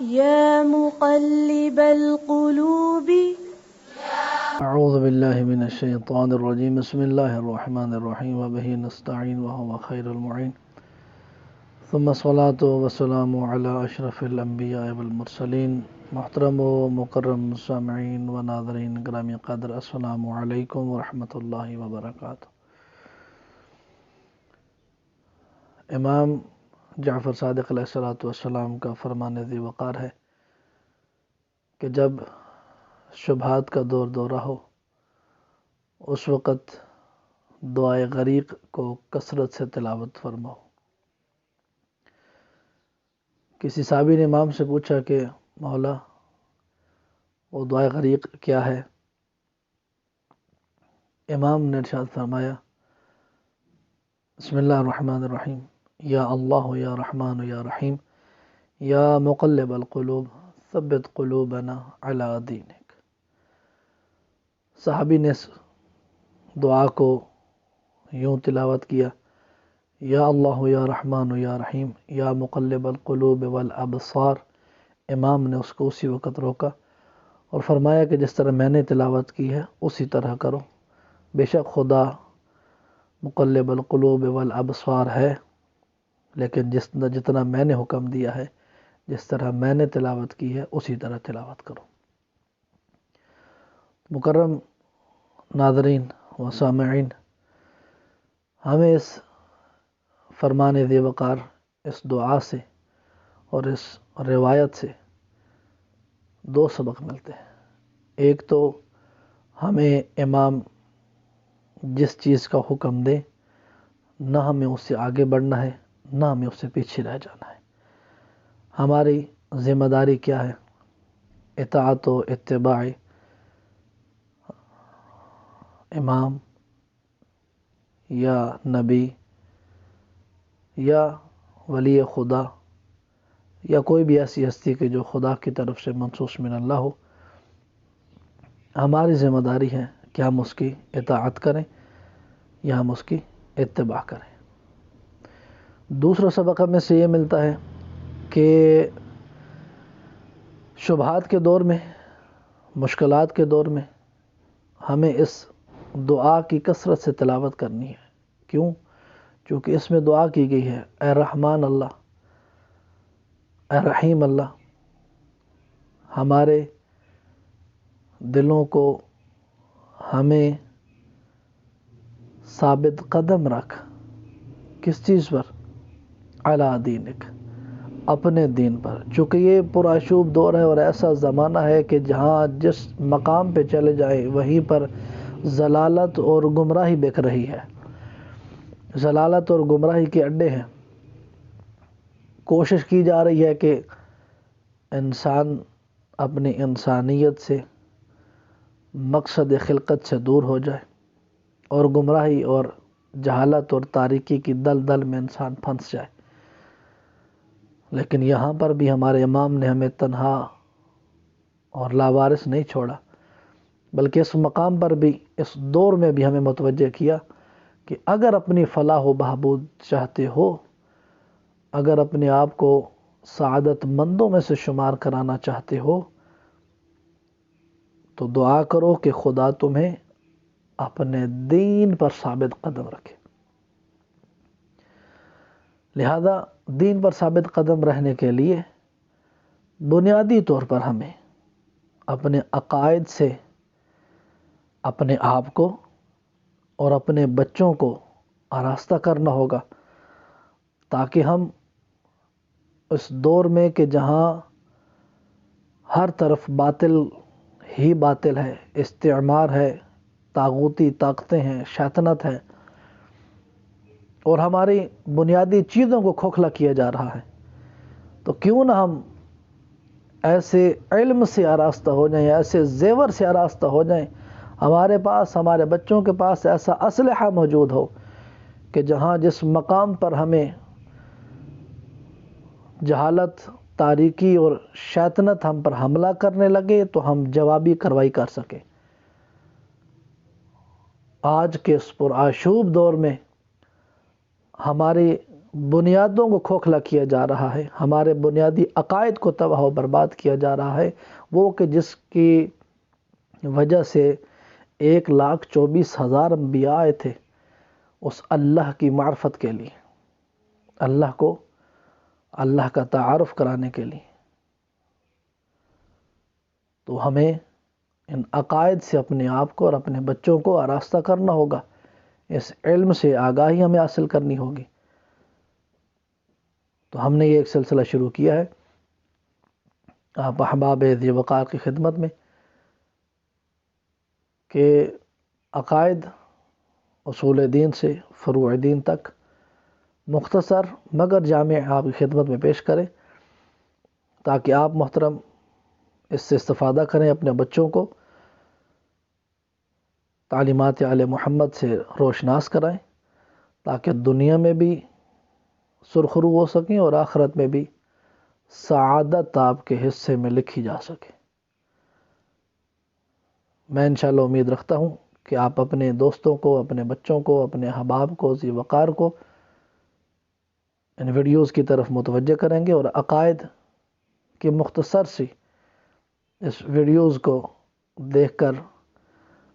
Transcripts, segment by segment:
يا مقلب القلوب اعوذ باللہ من الشیطان الرجیم بسم اللہ الرحمن الرحیم وبہ نستعین وهو خیر المعین ثم الصلاة والسلام علی اشرف الانبیاء والمرسلین۔ محترم و مکرم سامعین و ناظرین گرامی قدر، السلام علیکم ورحمۃ اللہ وبرکاتہ۔ امام جعفر صادق علیہ السلام کا فرمان ذی وقار ہے کہ جب شبہات کا دورہ ہو اس وقت دعائے غریق کو کثرت سے تلاوت فرماؤ۔ کسی صحابی نے امام سے پوچھا کہ مولا وہ دعائے غریق کیا ہے؟ امام نے ارشاد فرمایا بسم اللہ الرحمن الرحیم، یا اللہ یا رحمان یا رحیم یا مقلب القلوب ثبت قلوبنا علی دینک۔ صحابی نے اس دعا کو یوں تلاوت کیا، یا اللہ یا رحمان یا رحیم یا مقلب القلوب والابصار۔ امام نے اس کو اسی وقت روکا اور فرمایا کہ جس طرح میں نے تلاوت کی ہے اسی طرح کرو، بے شک خدا مقلب القلوب والابصار ہے، لیکن جتنا میں نے حکم دیا ہے، جس طرح میں نے تلاوت کی ہے اسی طرح تلاوت کرو۔ مکرم ناظرین و سامعین، ہمیں اس فرمان ذی وقار، اس دعا سے اور اس روایت سے دو سبق ملتے ہیں۔ ایک تو ہمیں امام جس چیز کا حکم دے نہ ہمیں اس سے آگے بڑھنا ہے نہ ہمیں اس سے پیچھے رہ جانا ہے۔ ہماری ذمہ داری کیا ہے؟ اطاعت و اتباع امام یا نبی یا ولی خدا یا کوئی بھی ایسی ہستی کہ جو خدا کی طرف سے منصوص من اللہ ہو۔ ہماری ذمہ داری ہے کہ ہم اس کی اطاعت کریں یا ہم اس کی اتباع کریں۔ دوسرا سبق ہمیں سے یہ ملتا ہے کہ شبہات کے دور میں، مشکلات کے دور میں ہمیں اس دعا کی کثرت سے تلاوت کرنی ہے۔ کیوں؟ چونکہ اس میں دعا کی گئی ہے، اے رحمان اللہ، اے رحیم اللہ، ہمارے دلوں کو ہمیں ثابت قدم رکھ۔ کس چیز پر؟ علی دینک، اپنے دین پر۔ چونکہ یہ پرآشوب دور ہے اور ایسا زمانہ ہے کہ جہاں جس مقام پہ چلے جائیں وہیں پر ضلالت اور گمراہی بک رہی ہے۔ ضلالت اور گمراہی کے اڈے ہیں۔ کوشش کی جا رہی ہے کہ انسان اپنی انسانیت سے، مقصد خلقت سے دور ہو جائے اور گمراہی اور جہالت اور تاریکی کی دلدل میں انسان پھنس جائے۔ لیکن یہاں پر بھی ہمارے امام نے ہمیں تنہا اور لاوارث نہیں چھوڑا، بلکہ اس مقام پر بھی، اس دور میں بھی ہمیں متوجہ کیا کہ اگر اپنی فلاح و بہبود چاہتے ہو، اگر اپنے آپ کو سعادت مندوں میں سے شمار کرانا چاہتے ہو، تو دعا کرو کہ خدا تمہیں اپنے دین پر ثابت قدم رکھے۔ لہذا دین پر ثابت قدم رہنے کے لیے بنیادی طور پر ہمیں اپنے عقائد سے اپنے آپ کو اور اپنے بچوں کو آراستہ کرنا ہوگا، تاکہ ہم اس دور میں کہ جہاں ہر طرف باطل ہی باطل ہے، استعمار ہے، طاغوتی طاقتیں ہیں، شیطنت ہے، اور ہماری بنیادی چیزوں کو کھوکھلا کیا جا رہا ہے، تو کیوں نہ ہم ایسے علم سے آراستہ ہو جائیں، ایسے زیور سے آراستہ ہو جائیں، ہمارے پاس، ہمارے بچوں کے پاس ایسا اسلحہ موجود ہو کہ جہاں جس مقام پر ہمیں جہالت، تاریکی اور شیطنت ہم پر حملہ کرنے لگے تو ہم جوابی کارروائی کر سکیں۔ آج کے اس پرآشوب دور میں ہماری بنیادوں کو کھوکھلا کیا جا رہا ہے، ہمارے بنیادی عقائد کو تباہ و برباد کیا جا رہا ہے، وہ کہ جس کی وجہ سے 1,24,000 انبیاء آئے تھے اس اللہ کی معرفت کے لیے، اللہ کو، اللہ کا تعارف کرانے کے لیے۔ تو ہمیں ان عقائد سے اپنے آپ کو اور اپنے بچوں کو آراستہ کرنا ہوگا، اس علم سے آگاہی ہمیں حاصل کرنی ہوگی۔ تو ہم نے یہ ایک سلسلہ شروع کیا ہے آپ احباب ذی وقار کی خدمت میں کہ عقائد اصول دین سے فروع دین تک مختصر مگر جامع آپ کی خدمت میں پیش کریں، تاکہ آپ محترم اس سے استفادہ کریں، اپنے بچوں کو تعلیمات آل محمد سے روشناس کرائیں، تاکہ دنیا میں بھی سرخرو ہو سکیں اور آخرت میں بھی سعادت آپ کے حصے میں لکھی جا سکے۔ میں انشاءاللہ امید رکھتا ہوں کہ آپ اپنے دوستوں کو، اپنے بچوں کو، اپنے احباب کو، ذی وقار کو ان ویڈیوز کی طرف متوجہ کریں گے، اور عقائد کی مختصر سی اس ویڈیوز کو دیکھ کر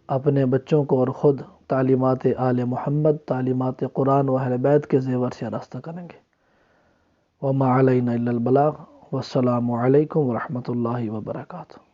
اپنے بچوں کو اور خود تعلیمات آل محمد، تعلیمات قرآن و اہل بیت کے زیور سے آراستہ کریں گے۔ وما علینا الا البلاغ، والسلام علیکم ورحمۃ اللہ وبرکاتہ۔